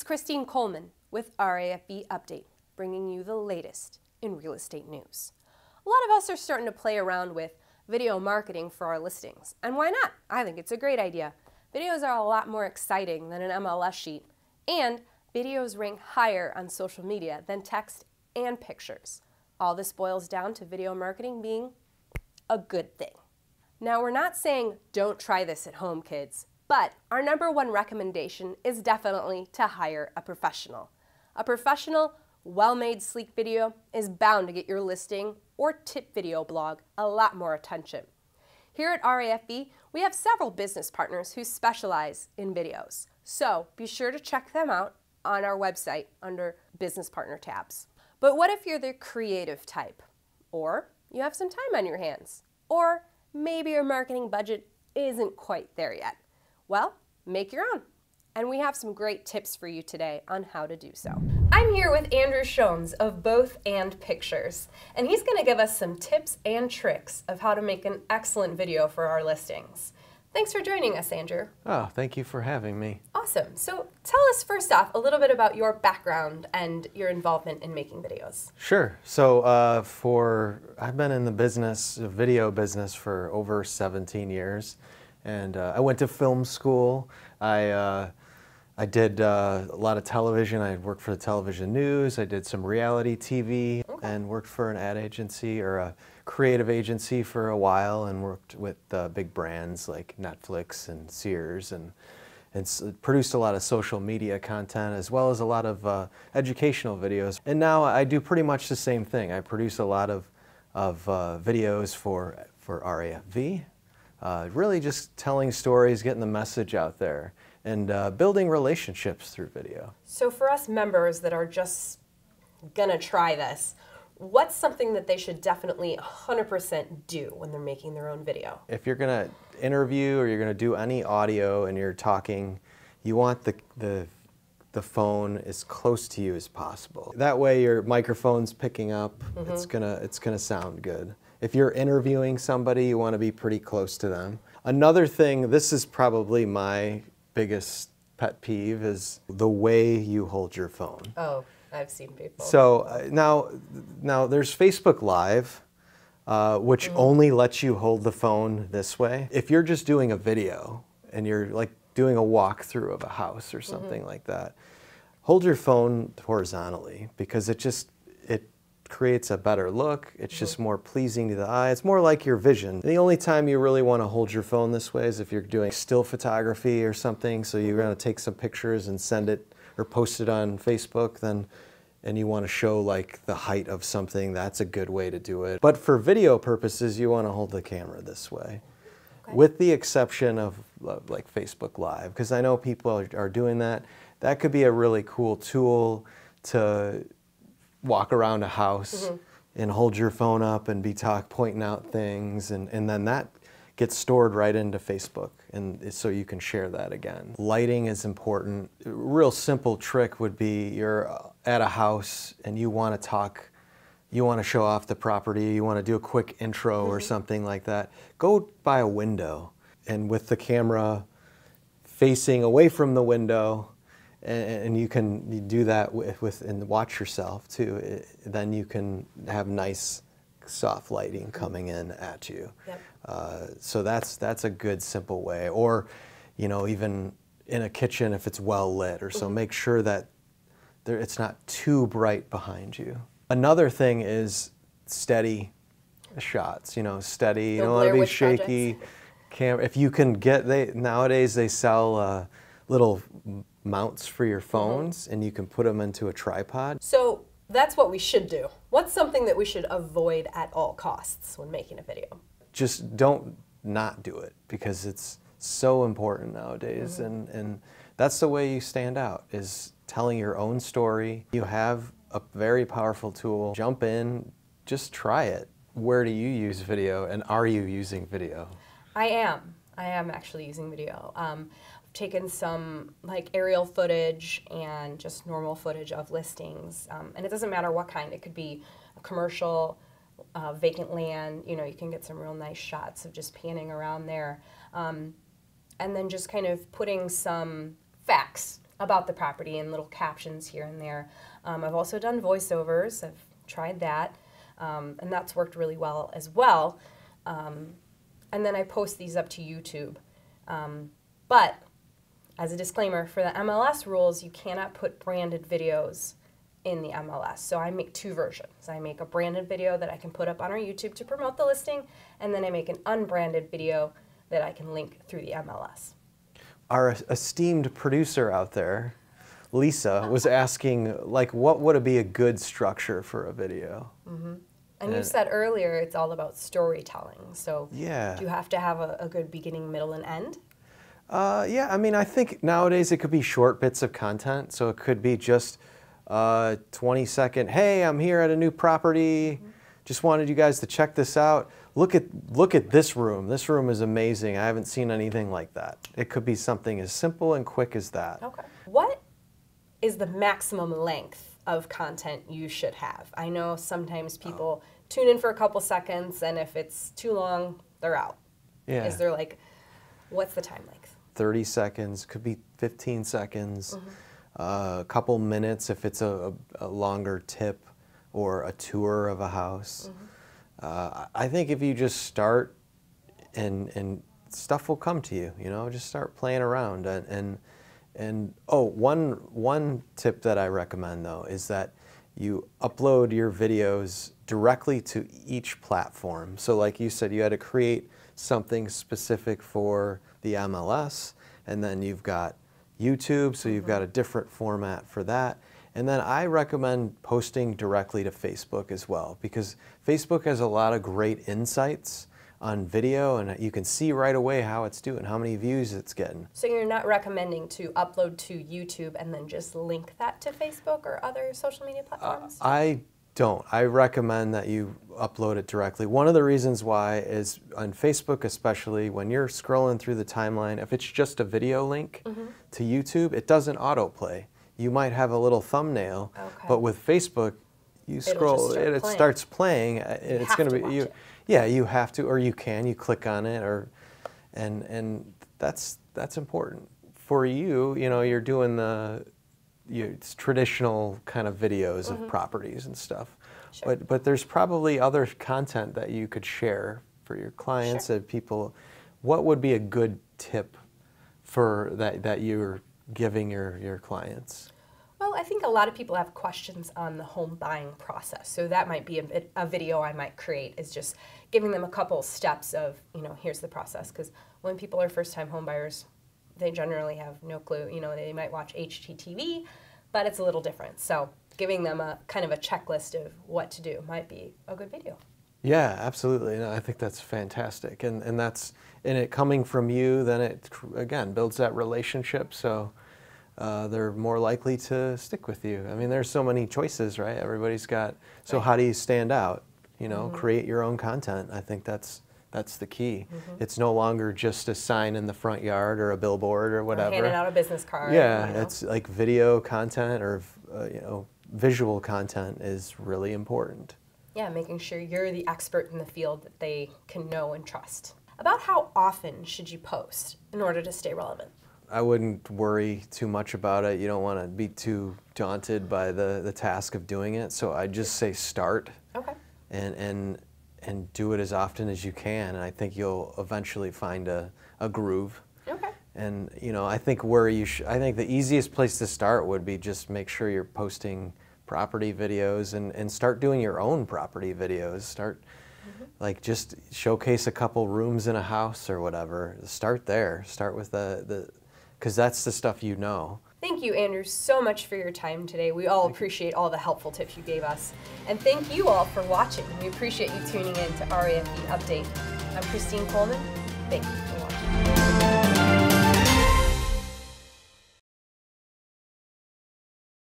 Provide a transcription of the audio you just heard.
It's Christine Coleman with RAFV Update, bringing you the latest in real estate news. A lot of us are starting to play around with video marketing for our listings, and why not? I think it's a great idea. Videos are a lot more exciting than an MLS sheet, and videos rank higher on social media than text and pictures. All this boils down to video marketing being a good thing. Now, we're not saying don't try this at home, kids, but our #1 recommendation is definitely to hire a professional. A professional, well-made, sleek video is bound to get your listing or tip video blog a lot more attention. Here at RAFV, we have several business partners who specialize in videos, so be sure to check them out on our website under Business Partner tabs. But what if you're the creative type? Or you have some time on your hands? Or maybe your marketing budget isn't quite there yet? Well, make your own. And we have some great tips for you today on how to do so. I'm here with Andrew Schones of BothAnd Pictures, and he's going to give us some tips and tricks of how to make an excellent video for our listings. Thanks for joining us, Andrew. Oh, thank you for having me. Awesome. So tell us first off a little bit about your background and your involvement in making videos. Sure. So I've been in the business, video business, for over 17 years. And I went to film school. I did a lot of television. I worked for the television news. I did some reality TV and worked for an ad agency or a creative agency for a while, and worked with big brands like Netflix and Sears, and produced a lot of social media content as well as a lot of educational videos. And now I do pretty much the same thing. I produce a lot of videos for RAFV. Really just telling stories, getting the message out there, and building relationships through video. So for us members that are just gonna try this, what's something that they should definitely 100% do when they're making their own video? If you're gonna interview or you're gonna do any audio and you're talking, you want the phone as close to you as possible. That way your microphone's picking up, it's gonna sound good. If you're interviewing somebody, you want to be pretty close to them. Another thing, this is probably my biggest pet peeve, is the way you hold your phone. Oh, I've seen people. So now there's Facebook Live, which only lets you hold the phone this way. If you're just doing a video and you're like doing a walkthrough of a house or something like that, hold your phone horizontally, because it creates a better look. It's just more pleasing to the eye. It's more like your vision. The only time you really want to hold your phone this way is if you're doing still photography or something, so you're going to take some pictures and send it or post it on Facebook, and you want to show like the height of something. That's a good way to do it. But for video purposes, you want to hold the camera this way, with the exception of like Facebook Live, because I know people are doing that. That could be a really cool tool to walk around a house and hold your phone up and be pointing out things, and then that gets stored right into Facebook, and so you can share that again. Lighting is important. A real simple trick would be you're at a house and you want to talk, you want to show off the property, you want to do a quick intro or something like that. Go by a window, and with the camera facing away from the window, and you can do that and watch yourself too. Then you can have nice soft lighting coming in at you. So that's a good simple way. Or, you know, even in a kitchen if it's well lit or so, make sure that it's not too bright behind you. Another thing is steady shots. You know, steady. You don't want to be shaky. If you can get, nowadays they sell little mounts for your phones, and you can put them into a tripod. So that's what we should do. What's something that we should avoid at all costs when making a video? Just don't not do it, because it's so important nowadays, and that's the way you stand out, is telling your own story. You have a very powerful tool. Jump in, just try it. Where do you use video, and are you using video? I am actually using video. Taken some like aerial footage and just normal footage of listings, and it doesn't matter what kind. It could be a commercial, vacant land. You know, you can get some real nice shots of just panning around there, and then just kind of putting some facts about the property and little captions here and there. I've also done voiceovers. I've tried that, and that's worked really well as well. And then I post these up to YouTube. But as a disclaimer, for the MLS rules, you cannot put branded videos in the MLS. So I make two versions. I make a branded video that I can put up on our YouTube to promote the listing, and then I make an unbranded video that I can link through the MLS. Our esteemed producer out there, Lisa, was asking, like, what would be a good structure for a video? Mm-hmm. And you said earlier it's all about storytelling. So yeah. Do you have to have a good beginning, middle, and end? Yeah, I mean, I think nowadays it could be short bits of content. So it could be just 20-second, hey, I'm here at a new property. Mm-hmm. Just wanted you guys to check this out. Look at this room. This room is amazing. I haven't seen anything like that. It could be something as simple and quick as that. Okay. What is the maximum length of content you should have? I know sometimes people tune in for a couple seconds, and if it's too long, they're out. Yeah. Is there like, what's the time length? 30 seconds, could be 15 seconds, a couple minutes if it's a longer tip or a tour of a house. I think if you just start and stuff will come to you, you know, just start playing around. And one tip that I recommend though is that you upload your videos directly to each platform. So like you said, you had to create something specific for the MLS, and then you've got YouTube, so you've got a different format for that. And then I recommend posting directly to Facebook as well, because Facebook has a lot of great insights on video, and you can see right away how it's doing, how many views it's getting. So you're not recommending to upload to YouTube and then just link that to Facebook or other social media platforms? I don't. I recommend that you upload it directly. One of the reasons why is on Facebook especially, when you're scrolling through the timeline, if it's just a video link to YouTube, it doesn't autoplay. You might have a little thumbnail, but with Facebook, you scroll, it starts playing. It's going to be yeah, you have to, or you click on it, or and that's important for you. You know, you're doing it's traditional kind of videos of properties and stuff. Sure. But there's probably other content that you could share for your clients and people. What would be a good tip for that you're giving your clients? Well, I think a lot of people have questions on the home buying process. So that might be a video I might create, is just giving them a couple steps of, you know, here's the process. Because when people are first-time home buyers, they generally have no clue. You know, they might watch HGTV, but it's a little different. So giving them a kind of a checklist of what to do might be a good video. Yeah, absolutely. And I think that's fantastic. And it coming from you, then it, again, builds that relationship. So they're more likely to stick with you. I mean, there's so many choices, right? Everybody's got, so how do you stand out? You know, create your own content. I think that's the key. It's no longer just a sign in the front yard or a billboard or whatever. Handing out a business card. Yeah, you know? It's like video content or you know, visual content is really important. Yeah, making sure you're the expert in the field that they can know and trust. About how often should you post in order to stay relevant? I wouldn't worry too much about it. You don't want to be too daunted by the task of doing it. So I'd just say start. Okay. And do it as often as you can. And I think you'll eventually find a groove. Okay. And you know, I think I think the easiest place to start would be just make sure you're posting property videos and start doing your own property videos. Start like just showcase a couple rooms in a house or whatever. Start there. Start with because that's the stuff you know. Thank you, Andrew, so much for your time today. We all appreciate all the helpful tips you gave us. And thank you all for watching. We appreciate you tuning in to RAFV Update. I'm Christine Coleman. Thank you for watching.